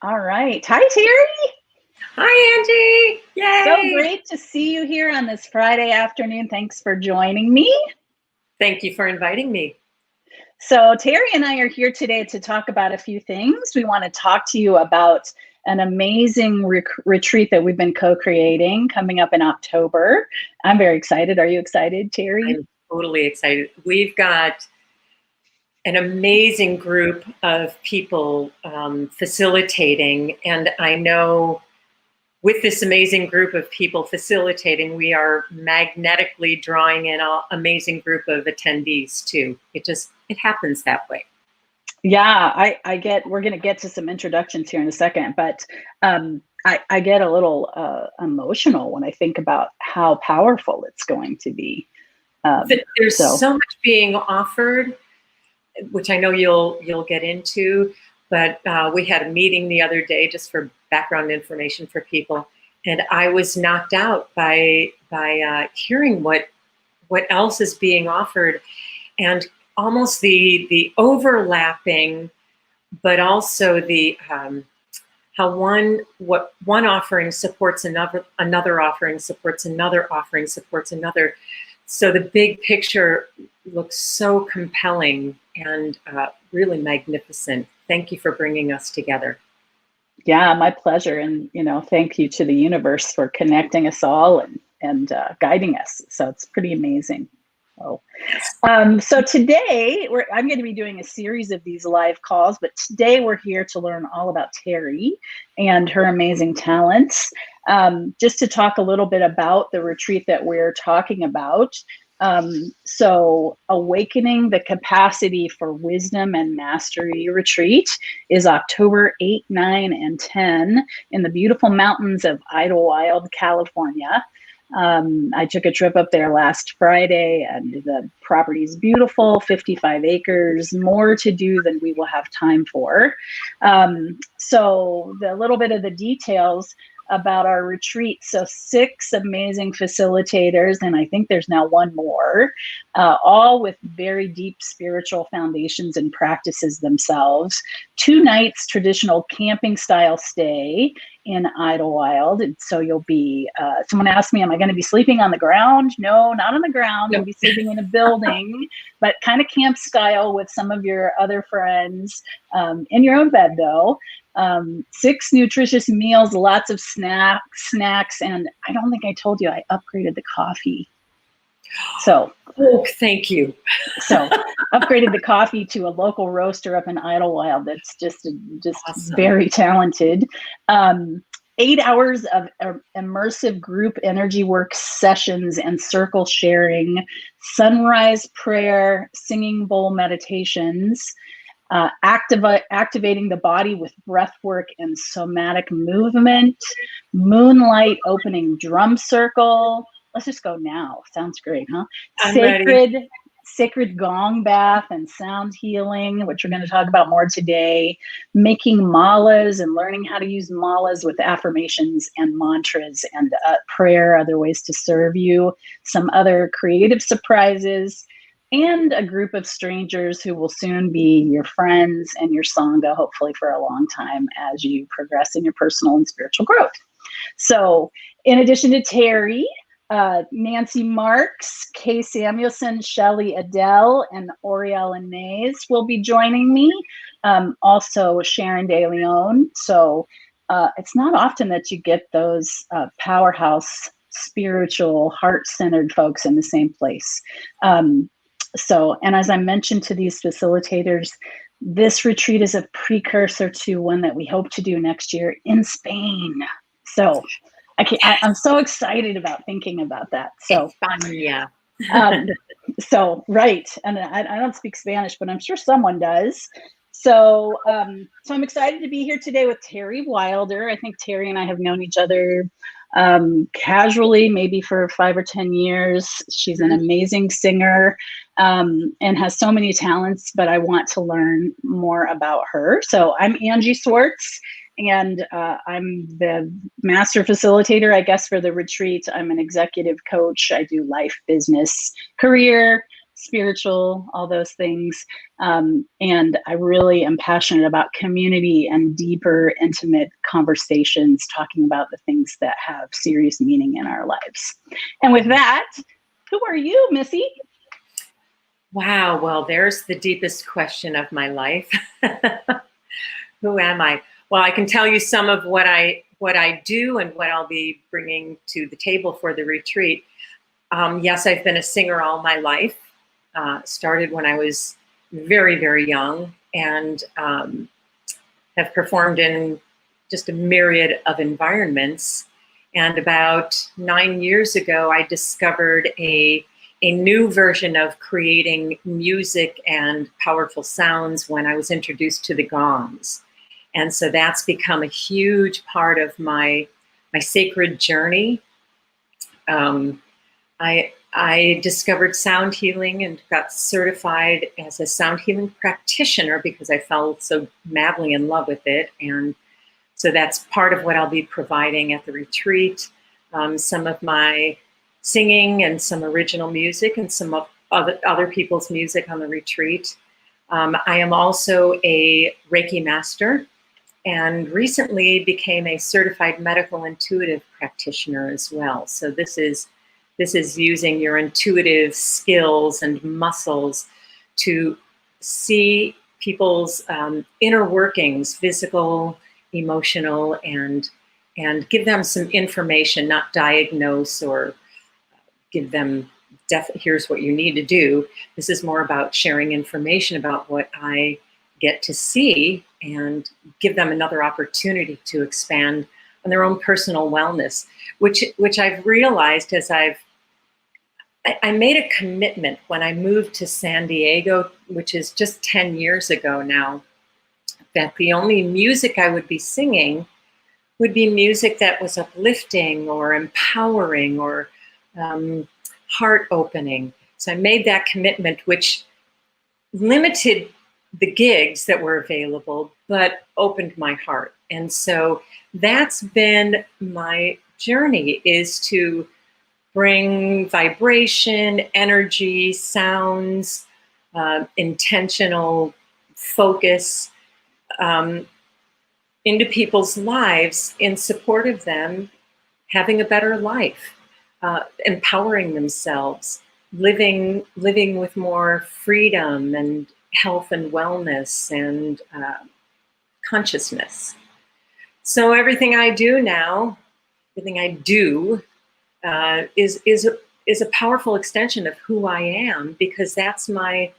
All right. Hi, Teri. Hi, Angie. Yay. So great to see you here on this Friday afternoon. Thanks for joining me. Thank you for inviting me. So Teri and I are here today to talk about a few things. We want to talk to you about an amazing retreat that we've been co-creating coming up in October. I'm very excited. Are you excited, Teri? I'm totally excited. We've got an amazing group of people facilitating, and I know with this amazing group of people facilitating, we are magnetically drawing in an amazing group of attendees too. It happens that way. Yeah, we're going to get to some introductions here in a second, but I get a little emotional when I think about how powerful it's going to be. There's so much being offered, which I know you'll get into, but we had a meeting the other day just for background information for people, and I was knocked out by hearing what else is being offered, and almost the overlapping, but also the how one offering supports another offering supports another offering supports another. So the big picture looks so compelling and really magnificent. Thank you for bringing us together. Yeah, my pleasure. And, thank you to the universe for connecting us all and guiding us. So it's pretty amazing. So today I'm going to be doing a series of these live calls, but today we're here to learn all about Teri and her amazing talents. Just to talk a little bit about the retreat that we're talking about. So Awakening the Capacity for Wisdom and Mastery retreat is October 8, 9, and 10 in the beautiful mountains of Idlewild, California. I took a trip up there last Friday, and the property is beautiful, 55 acres, more to do than we will have time for. So the little bit of the details about our retreat. So 6 amazing facilitators, and I think there's now one more, all with very deep spiritual foundations and practices themselves. 2 nights traditional camping style stay in Idlewild. And so you'll be, someone asked me, am I going to be sleeping on the ground? No, not on the ground. No. You'll be sleeping in a building, but kind of camp style with some of your other friends, in your own bed though. 6 nutritious meals, lots of snacks, and I don't think I told you I upgraded the coffee. So, thank you. So, upgraded the coffee to a local roaster up in Idlewild that's just awesome. Very talented. 8 hours of immersive group energy work sessions and circle sharing, sunrise prayer, singing bowl meditations. Activating the body with breath work and somatic movement, moonlight opening drum circle. Let's just go now. Sounds great, huh? Sacred gong bath and sound healing, which we're going to talk about more today. Making malas and learning how to use malas with affirmations and mantras and prayer, other ways to serve you. Some other creative surprises. And a group of strangers who will soon be your friends and your Sangha, hopefully for a long time as you progress in your personal and spiritual growth. So in addition to Teri, Nancy Marks, Kay Samuelson, Shelley Adele, and Oriel Inez will be joining me. Also Sharon De Leon. So it's not often that you get those powerhouse, spiritual, heart-centered folks in the same place. And as I mentioned to these facilitators, this retreat is a precursor to one that we hope to do next year in Spain. So I'm so excited about thinking about that. So yeah. Right. And I don't speak Spanish, but I'm sure someone does. So I'm excited to be here today with Teri Wilder. I think Teri and I have known each other casually, maybe for 5 or 10 years. She's an amazing singer and has so many talents, but I want to learn more about her. So I'm Angie Swartz, and I'm the master facilitator, I guess, for the retreat. I'm an executive coach. I do life, business, career, spiritual, all those things. And I really am passionate about community and deeper, intimate conversations, talking about the things that have serious meaning in our lives. And with that, who are you, Missy? Wow, well, there's the deepest question of my life. Who am I? Well, I can tell you some of what I do and what I'll be bringing to the table for the retreat. Yes, I've been a singer all my life. Started when I was very, very young, and have performed in just a myriad of environments. And about 9 years ago, I discovered a new version of creating music and powerful sounds when I was introduced to the gongs. And so that's become a huge part of my sacred journey. I discovered sound healing and got certified as a sound healing practitioner because I fell so madly in love with it. And so that's part of what I'll be providing at the retreat. Some of my singing and some original music and some of other people's music on the retreat. I am also a Reiki master, and recently became a certified medical intuitive practitioner as well. So this is using your intuitive skills and muscles to see people's inner workings, physical, emotional, and give them some information, not diagnose or give them, here's what you need to do. This is more about sharing information about what I get to see and give them another opportunity to expand on their own personal wellness, which I've realized as I made a commitment when I moved to San Diego, which is just 10 years ago now, that the only music I would be singing would be music that was uplifting or empowering or heart opening. So I made that commitment, which limited the gigs that were available, but opened my heart. And so that's been my journey, is to bring vibration, energy, sounds, intentional focus into people's lives in support of them having a better life, empowering themselves, living with more freedom and health and wellness and consciousness. So everything I do now, everything I do is a powerful extension of who I am, because that's my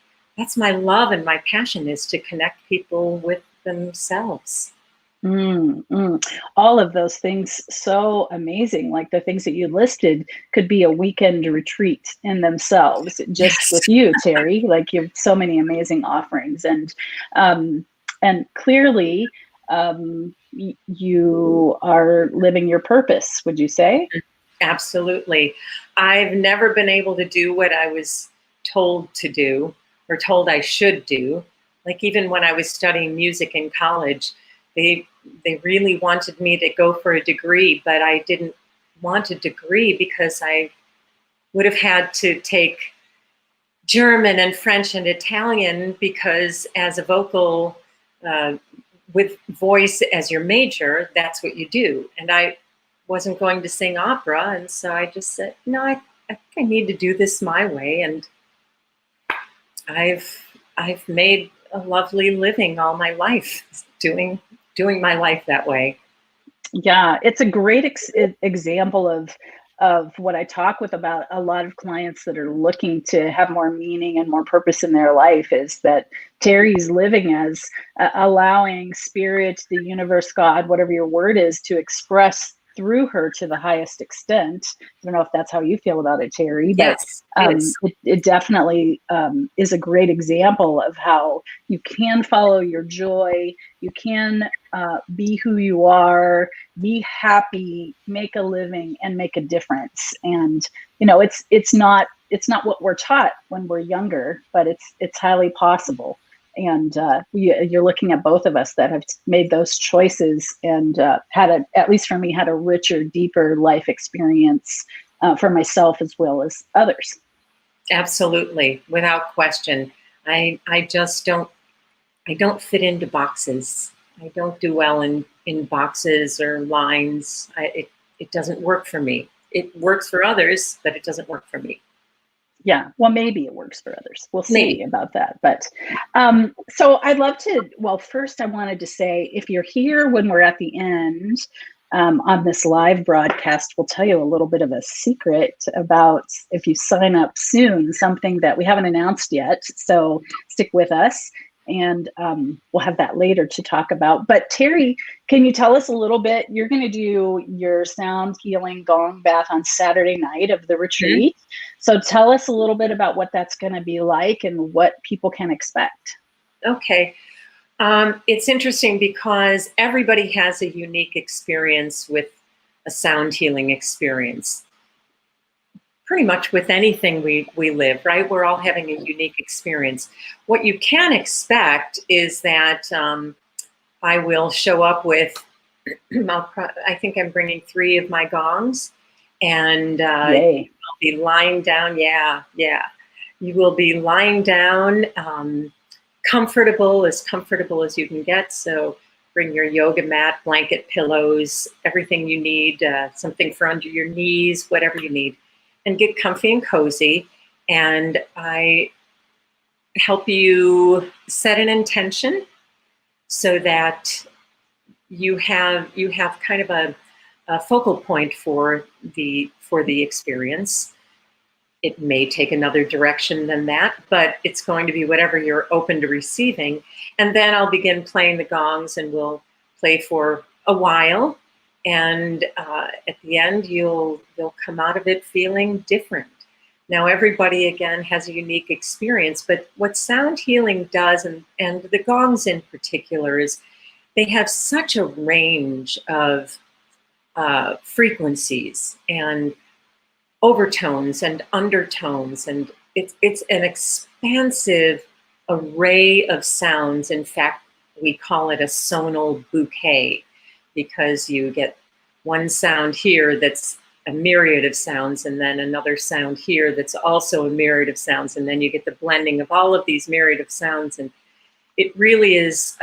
love and my passion, is to connect people with themselves. All of those things, so amazing. Like the things that you listed could be a weekend retreat in themselves, just Yes. with you, Teri. Like you have so many amazing offerings, and clearly you are living your purpose, would you say? Absolutely. I've never been able to do what I was told to do or told I should do. Like even when I was studying music in college, they really wanted me to go for a degree, but I didn't want a degree because I would have had to take German and French and Italian, because as a vocal with voice as your major, that's what you do. And I wasn't going to sing opera, and so I just said, no, I think I need to do this my way. And I've made a lovely living all my life doing my life that way. Yeah, it's a great example of what I talk with about a lot of clients that are looking to have more meaning and more purpose in their life, is that Teri's living as allowing spirit, the universe, God, whatever your word is, to express through her to the highest extent. I don't know if that's how you feel about it, Teri, but Yes, it definitely is a great example of how you can follow your joy. You can be who you are, be happy, make a living, and make a difference. And it's not what we're taught when we're younger, but it's highly possible. And you're looking at both of us that have made those choices and at least for me, had a richer, deeper life experience for myself as well as others. Absolutely, without question. I just don't, I don't fit into boxes. I don't do well in boxes or lines. It doesn't work for me. It works for others, but it doesn't work for me. Yeah, well, maybe it works for others. We'll see Maybe. about that. But so I'd love to, well, first I wanted to say, if you're here when we're at the end on this live broadcast, we'll tell you a little bit of a secret about, if you sign up soon, something that we haven't announced yet. So stick with us, and we'll have that later to talk about. But Teri, can you tell us a little bit? You're going to do your sound healing gong bath on Saturday night of the retreat. Mm-hmm. So tell us a little bit about what that's going to be like and what people can expect. Okay. It's interesting because everybody has a unique experience with a sound healing experience. Pretty much with anything we live, right? We're all having a unique experience. What you can expect is that I will show up with, I think I'm bringing 3 of my gongs, and I'll be lying down. Yeah. You will be lying down, comfortable as you can get. So bring your yoga mat, blanket, pillows, everything you need, something for under your knees, whatever you need, and get comfy and cozy. And I help you set an intention so that you have kind of a focal point for the experience. It may take another direction than that, but it's going to be whatever you're open to receiving. And then I'll begin playing the gongs, and we'll play for a while. And at the end, you'll come out of it feeling different. Now, everybody, again, has a unique experience, but what sound healing does, and the gongs in particular, is they have such a range of frequencies and overtones and undertones, and it's an expansive array of sounds. In fact, we call it a sonal bouquet, because you get one sound here that's a myriad of sounds, and then another sound here that's also a myriad of sounds, and then you get the blending of all of these myriad of sounds, and it really is,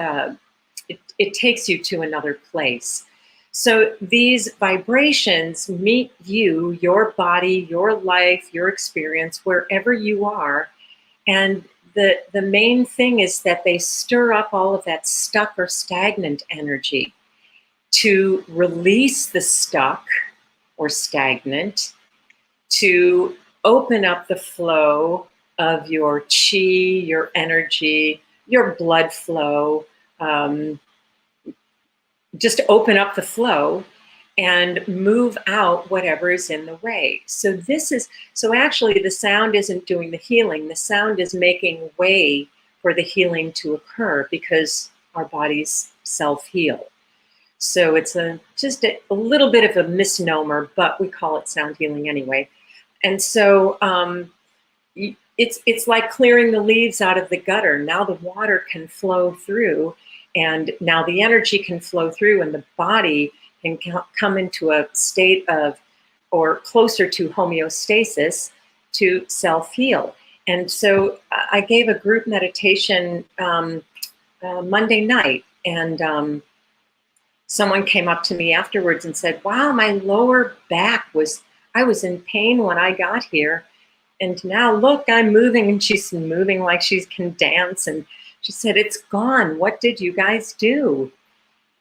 it takes you to another place. So these vibrations meet you, your body, your life, your experience, wherever you are. And the main thing is that they stir up all of that stuck or stagnant energy to release the stuck or stagnant, to open up the flow of your chi, your energy, your blood flow, just open up the flow and move out whatever is in the way. So actually the sound isn't doing the healing. The sound is making way for the healing to occur, because our bodies self-heal. So it's just a little bit of a misnomer, but we call it sound healing anyway. And so it's like clearing the leaves out of the gutter. Now the water can flow through, and now the energy can flow through, and the body can come into a state of, or closer to homeostasis, to self-heal. And so I gave a group meditation Monday night, and someone came up to me afterwards and said, wow, my lower back I was in pain when I got here, and now look, I'm moving. And she's moving like she can dance, and she said, it's gone. What did you guys do?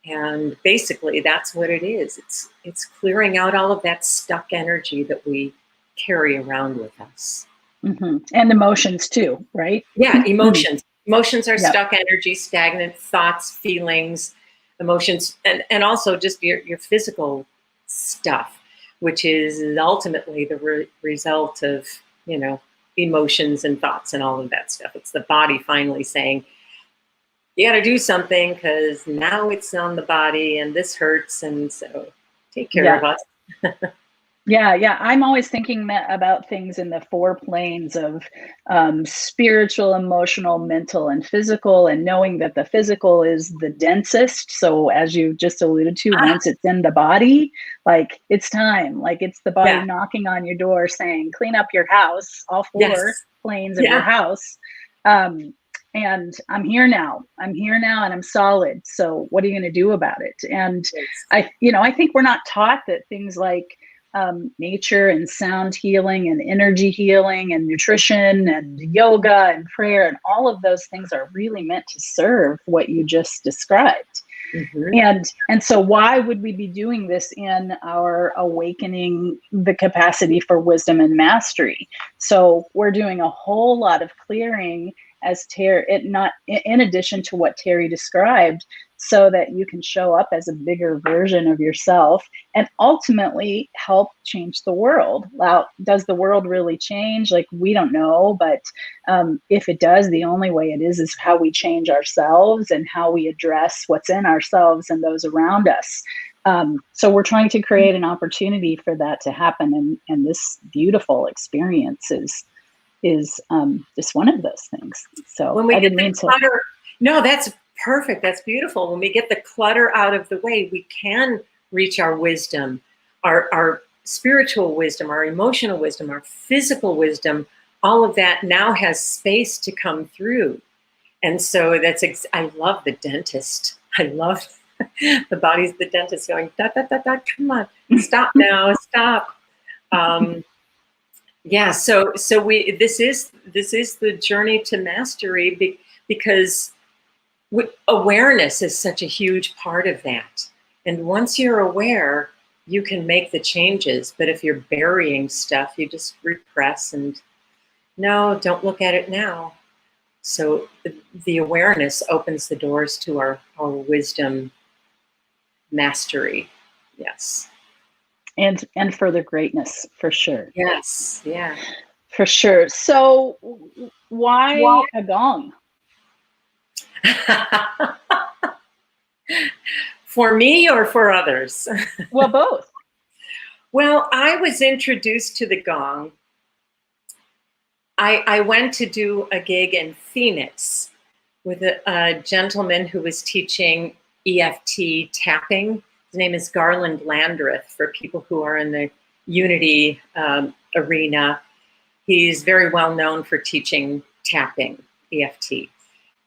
And basically that's what it is. It's clearing out all of that stuck energy that we carry around with us. Mm-hmm. And emotions too, right? Yeah, emotions. Emotions are stuck energy, stagnant thoughts, feelings, emotions, and also just your physical stuff, which is ultimately the result of, emotions and thoughts and all of that stuff. It's the body finally saying, you got to do something, because now it's on the body and this hurts, and so take care of us. Yeah. I'm always thinking about things in the four planes of spiritual, emotional, mental, and physical, and knowing that the physical is the densest. So, as you just alluded to, Ah, once it's in the body, like it's time, like it's the body yeah. knocking on your door saying, clean up your house, all four Yes. planes of your Yeah. house. Um, and I'm here now. I'm here now and I'm solid. So, what are you going to do about it? And Yes. I think we're not taught that things like nature and sound healing and energy healing and nutrition and yoga and prayer and all of those things are really meant to serve what you just described. Mm-hmm. And so why would we be doing this in our awakening the capacity for wisdom and mastery? So we're doing a whole lot of clearing as Teri, it not in addition to what Teri described, so that you can show up as a bigger version of yourself and ultimately help change the world. Now, does the world really change? Like, we don't know, but if it does, the only way it is how we change ourselves and how we address what's in ourselves and those around us. So we're trying to create an opportunity for that to happen, and this beautiful experience is just one of those things. So When we I get didn't the mean to. clutter, no, that's perfect. That's beautiful. When we get the clutter out of the way, we can reach our wisdom, our spiritual wisdom, our emotional wisdom, our physical wisdom. All of that now has space to come through. And so I love the dentist. I love the body's the dentist going, da, da, da, da, come on, stop now, stop. Yeah, so this is the journey to mastery, because awareness is such a huge part of that. And once you're aware, you can make the changes. But if you're burying stuff, you just repress and no, don't look at it now. So the awareness opens the doors to our wisdom mastery. Yes. And further greatness, for sure. Yes. Yeah. For sure. So why a gong? For me or for others? Well, both. Well, I was introduced to the gong. I went to do a gig in Phoenix with a gentleman who was teaching EFT tapping. His name is Garland Landreth, for people who are in the Unity arena. He's very well known for teaching tapping, EFT.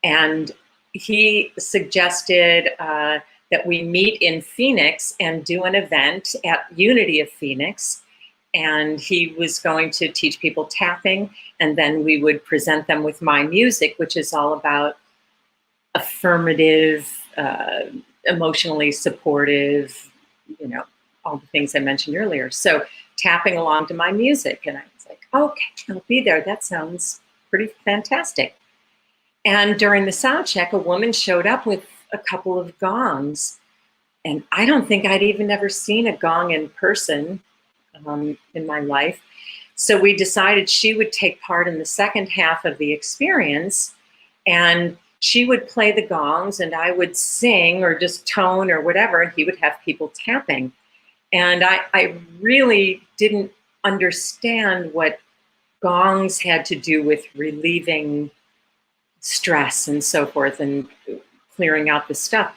And he suggested that we meet in Phoenix and do an event at Unity of Phoenix. And he was going to teach people tapping, and then we would present them with my music, which is all about affirmative, emotionally supportive, all the things I mentioned earlier. So tapping along to my music. And I was like, okay, I'll be there. That sounds pretty fantastic. And during the sound check, a woman showed up with a couple of gongs. And I don't think I'd even ever seen a gong in person in my life. So we decided she would take part in the second half of the experience, and she would play the gongs and I would sing or just tone or whatever, and he would have people tapping. And I really didn't understand what gongs had to do with relieving stress and so forth and clearing out the stuff.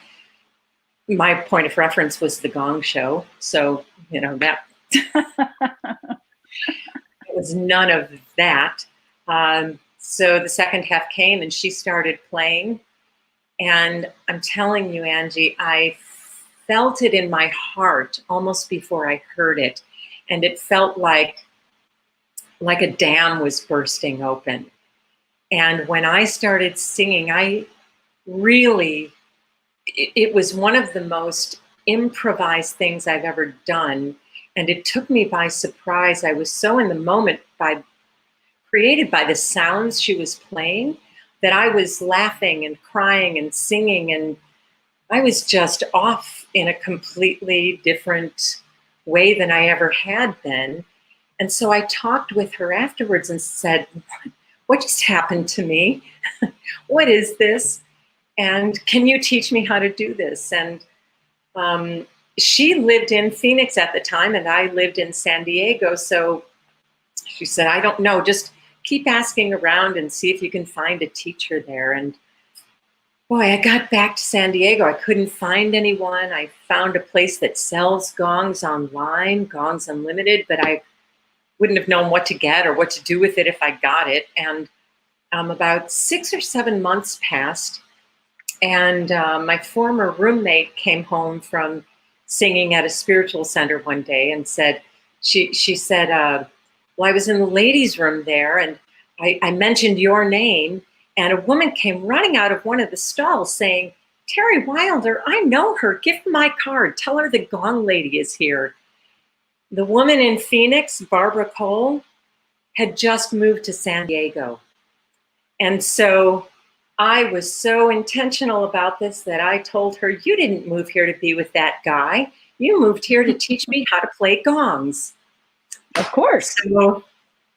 My point of reference was the Gong Show. So, that it was none of that. So the second half came and she started playing. And I'm telling you, Angie, I felt it in my heart almost before I heard it. And it felt like a dam was bursting open. And when I started singing, it was one of the most improvised things I've ever done. And it took me by surprise. I was so in the moment, created by the sounds she was playing, that I was laughing and crying and singing. And I was just off in a completely different way than I ever had been. And so I talked with her afterwards and said, what just happened to me? What is this? And can you teach me how to do this? And she lived in Phoenix at the time, and I lived in San Diego. So she said, I don't know, just keep asking around and see if you can find a teacher there. And boy, I got back to San Diego. I couldn't find anyone. I found a place that sells gongs online, Gongs Unlimited, but I wouldn't have known what to get or what to do with it if I got it. And about 6 or 7 months passed, and my former roommate came home from singing at a spiritual center one day and said, she said, well, I was in the ladies' room there, and I mentioned your name, and a woman came running out of one of the stalls saying, Teri Wilder, I know her. Give her my card. Tell her the Gong lady is here. The woman in Phoenix, Barbara Cole, had just moved to San Diego. And so I was so intentional about this that I told her, you didn't move here to be with that guy. You moved here to teach me how to play gongs. Of course.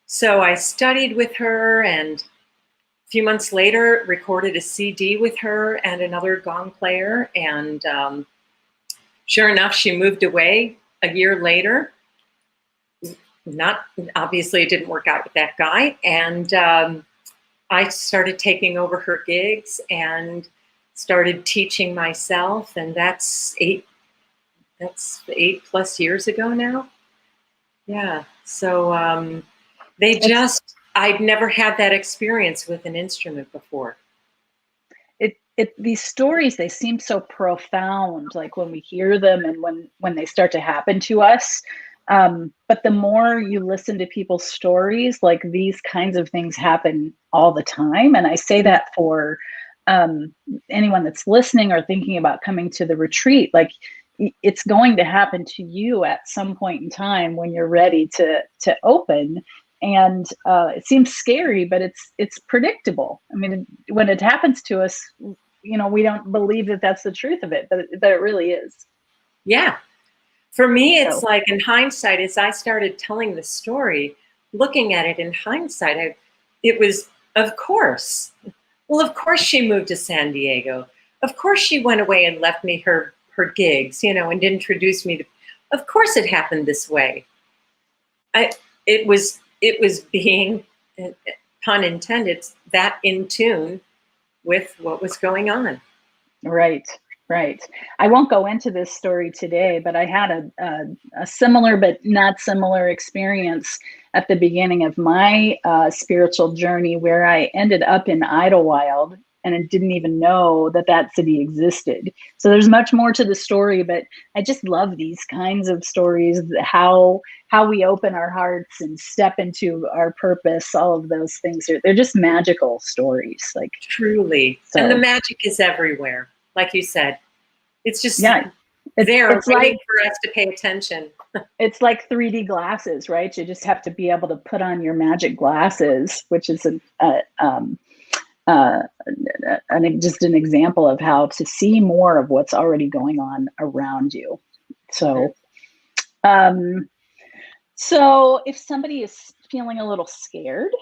So I studied with her, and a few months later recorded a CD with her and another gong player. And sure enough, she moved away a year later. Obviously, it didn't work out with that guy. And I started taking over her gigs and started teaching myself. And that's 8+ years ago now. Yeah. So I'd never had that experience with an instrument before. These stories, they seem so profound, like when we hear them and when they start to happen to us. But the more you listen to people's stories, like these kinds of things happen all the time. And I say that for anyone that's listening or thinking about coming to the retreat, like it's going to happen to you at some point in time when you're ready to open. And it seems scary, but it's predictable. I mean, when it happens to us, we don't believe that that's the truth of it, but it really is. Yeah. For me, it's like in hindsight, as I started telling the story, looking at it in hindsight, it was, of course. Well, of course she moved to San Diego. Of course she went away and left me her gigs, and introduced me to, of course it happened this way. It was being, pun intended, that in tune with what was going on. Right. I won't go into this story today, but I had a similar but not similar experience at the beginning of my spiritual journey, where I ended up in Idlewild and I didn't even know that city existed. So there's much more to the story, but I just love these kinds of stories, how we open our hearts and step into our purpose. All of those things they're just magical stories, like truly. So. And the magic is everywhere. Like you said, it's just there waiting for us to pay attention. It's like 3D glasses, right? You just have to be able to put on your magic glasses, which is just an example of how to see more of what's already going on around you. So, so if somebody is feeling a little scared,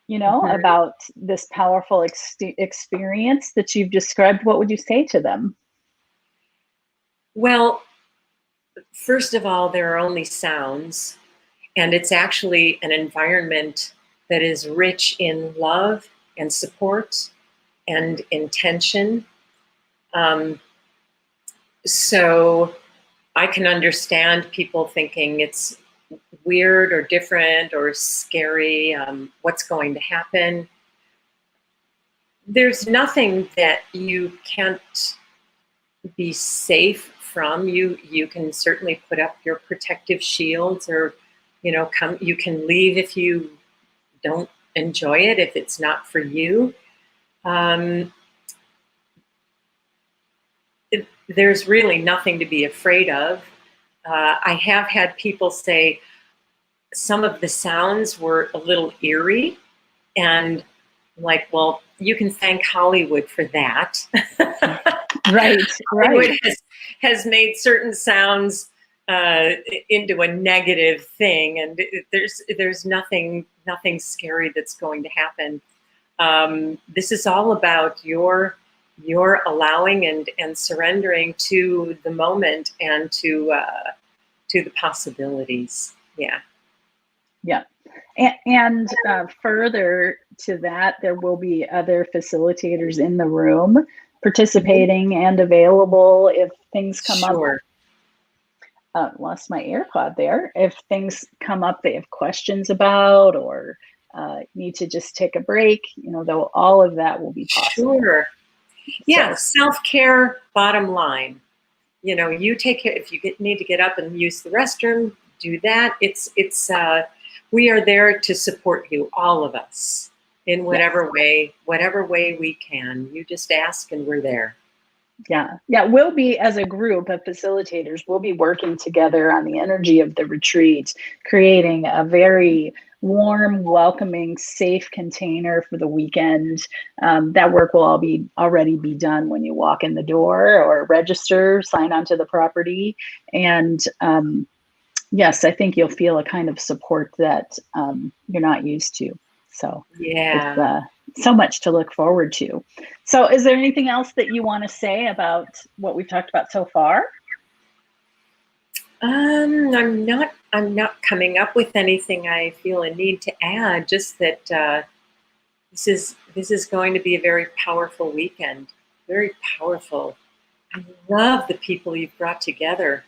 about this powerful experience that you've described, what would you say to them? Well, first of all, there are only sounds, and it's actually an environment that is rich in love and support and intention. So I can understand people thinking it's weird or different or scary, what's going to happen. There's nothing that you can't be safe from. You can certainly put up your protective shields, or you can leave if you don't enjoy it, if it's not for you. There's really nothing to be afraid of. I have had people say some of the sounds were a little eerie, and I'm like, well, you can thank Hollywood for that. Right. Hollywood has made certain sounds into a negative thing, and there's nothing scary that's going to happen. This is all about your you're allowing and surrendering to the moment and to the possibilities. Yeah. Yeah. And further to that, there will be other facilitators in the room participating and available if things come Sure. up. Lost my AirPod there. If things come up they have questions about or need to just take a break, though all of that will be possible. Sure. Yeah, self-care, bottom line. You take care. If you need to get up and use the restroom, do that. We are there to support you, all of us, in whatever way we can. You just ask and we're there. Yeah. We'll be, as a group of facilitators, we'll be working together on the energy of the retreat, creating a very warm, welcoming, safe container for the weekend. That work will already be done when you walk in the door or register, sign onto the property. And yes, I think you'll feel a kind of support that you're not used to. So yeah, it's so much to look forward to. So is there anything else that you want to say about what we've talked about so far? I'm not coming up with anything I feel a need to add, just that this is going to be a very powerful weekend. Very powerful. I love the people you've brought together.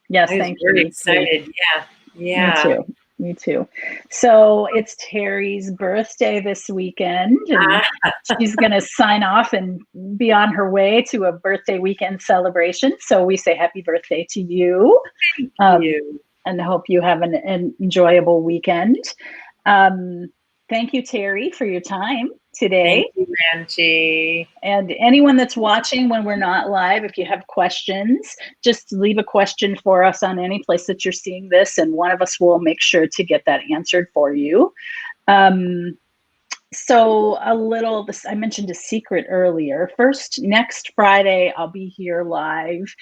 Yes, thank you. Very excited. Yeah. Me too. So it's Teri's birthday this weekend, and she's going to sign off and be on her way to a birthday weekend celebration. So we say happy birthday to you. Thank you. And hope you have an enjoyable weekend. Thank you, Teri, for your time today. Thank you, Angie. And anyone that's watching when we're not live, if you have questions, just leave a question for us on any place that you're seeing this, and one of us will make sure to get that answered for you. So I mentioned a secret earlier. First, next Friday, I'll be here live,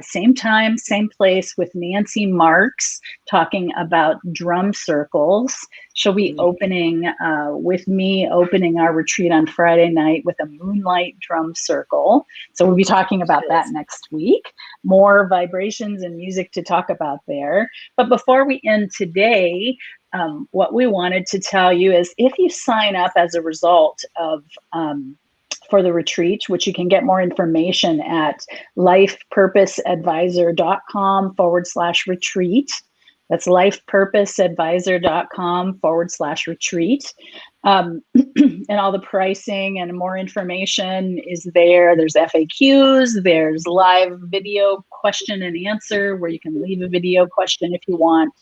same time, same place, with Nancy Marks, talking about drum circles. She'll be opening with me, opening our retreat on Friday night with a moonlight drum circle. So we'll be talking about that next week. More vibrations and music to talk about there. But before we end today, what we wanted to tell you is, if you sign up as a result of for the retreat, which you can get more information at lifepurposeadvisor.com/retreat. That's lifepurposeadvisor.com/retreat. And all the pricing and more information is there. There's FAQs, there's live video question and answer where you can leave a video question if you want.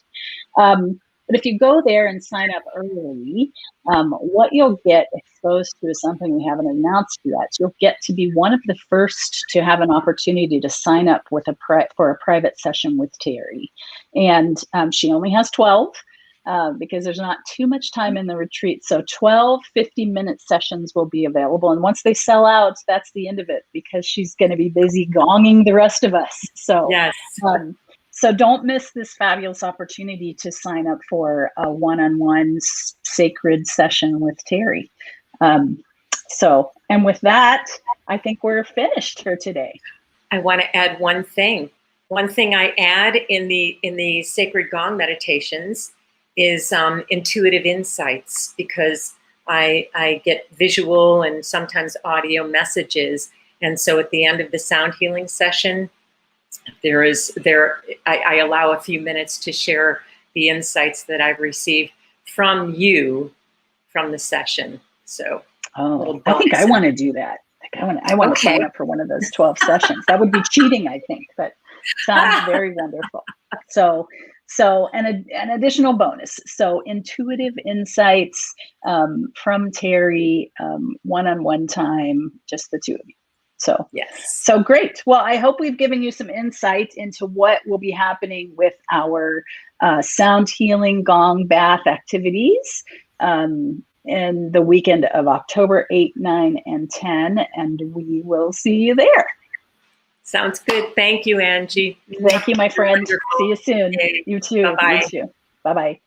But if you go there and sign up early, what you'll get exposed to is something we haven't announced yet. You'll get to be one of the first to have an opportunity to sign up with for a private session with Teri. And she only has 12 because there's not too much time in the retreat. So 12 50-minute sessions will be available. And once they sell out, that's the end of it, because she's going to be busy gonging the rest of us. So yes. So don't miss this fabulous opportunity to sign up for a one-on-one sacred session with Teri. And with that, I think we're finished for today. I want to add one thing. One thing I add in the sacred gong meditations is intuitive insights, because I get visual and sometimes audio messages. And so at the end of the sound healing session, I allow a few minutes to share the insights that I've received from you from the session. So I think I want to do that. I want to sign up for one of those 12 sessions. That would be cheating, I think, but sounds very wonderful. So an additional bonus. So intuitive insights from Teri, one-on-one time, just the two of you. So yes. So great. Well, I hope we've given you some insight into what will be happening with our sound healing gong bath activities in the weekend of October 8, 9, and 10, and we will see you there. Sounds good. Thank you, Angie. Thank you, my friend. Wonderful. See you soon. Okay. You too. Bye-bye. You too. Bye-bye.